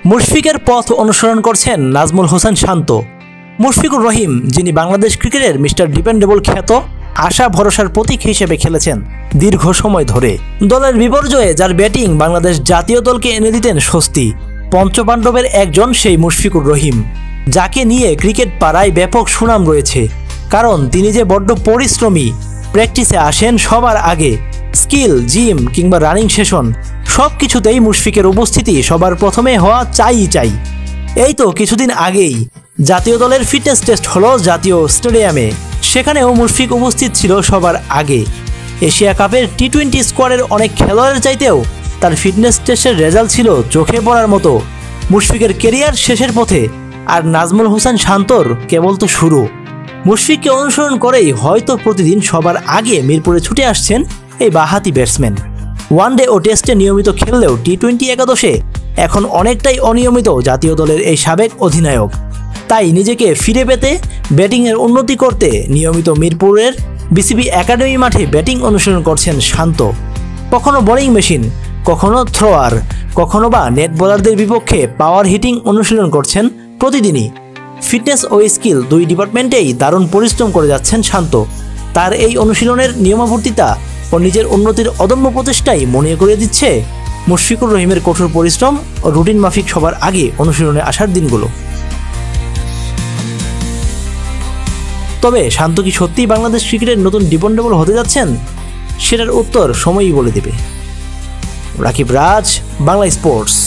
মুশফিকের পথ অনুসরণ করছেন নাজমুল হোসেন শান্ত। মুশফিকুর রহিম, যিনি বাংলাদেশ ক্রিকেটের মিস্টার ডিপেন্ডেবল খ্যাত, আশা ভরসার প্রতীক হিসেবে খেলেছেন দীর্ঘ সময় ধরে। দলের বিপর্যয়ে যার ব্যাটিং বাংলাদেশ জাতীয় দলকে এনে দিতেন স্বস্তি, পঞ্চপাণ্ডবের একজন সেই মুশফিকুর রহিম, যাকে নিয়ে ক্রিকেট পাড়ায় ব্যাপক সুনাম রয়েছে। কারণ তিনি যে বড্ড পরিশ্রমী, প্র্যাকটিসে আসেন সবার আগে, স্কিল, জিম কিংবা রানিং সেশন সব কিছুতেই মুশফিকের উপস্থিতি সবার প্রথমে হওয়া চাই। এই তো কিছুদিন আগেই জাতীয় দলের ফিটনেস টেস্ট হলো জাতীয় স্টেডিয়ামে, সেখানেও মুশফিক উপস্থিত ছিল সবার আগে। এশিয়া কাপের টি-20 স্কোয়াডের অনেক খেলোয়াড়ের চাইতেও তার ফিটনেস টেস্টের রেজাল্ট ছিল চোখে পড়ার মতো। মুশফিকের কেরিয়ার শেষের পথে, আর নাজমুল হোসেন শান্তর কেবল তো শুরু। মুশফিককে অনুসরণ করেই হয়তো প্রতিদিন সবার আগে মিরপুরে ছুটে আসছেন এই বাঁহাতি ব্যাটসম্যান। ওয়ানডে ও টেস্টে নিয়মিত খেললেও টি-20 একাদশে এখন অনেকটাই অনিয়মিত জাতীয় দলের এই সাবেক অধিনায়ক। তাই নিজেকে ফিরে পেতে, ব্যাটিংয়ের উন্নতি করতে নিয়মিত মিরপুরের বিসিবি একাডেমি মাঠে ব্যাটিং অনুশীলন করছেন শান্ত। কখনো বোলিং মেশিন, কখনো থ্রোয়ার, কখনো বা নেট বোলারদের বিপক্ষে পাওয়ার হিটিং অনুশীলন করছেন প্রতিদিনই। ফিটনেস ও স্কিল দুই ডিপার্টমেন্টেই দারুণ পরিশ্রম করে যাচ্ছেন শান্ত। তার এই অনুশীলনের নিয়মাবর্তিতা ও নিজের উন্নতির অদম্য প্রচেষ্টাই মনে করিয়ে দিচ্ছে মুশফিকুর রহিমের কঠোর পরিশ্রম ও রুটিন মাফিক সবার আগে অনুশীলনে আসার দিনগুলো। তবে শান্ত কি সত্যিই বাংলাদেশ ক্রিকেটের নতুন ডিপেন্ডেবল হতে যাচ্ছেন? সেটার উত্তর সময়ই বলে দেবে। রাকিব রাজ, বাংলা স্পোর্টস।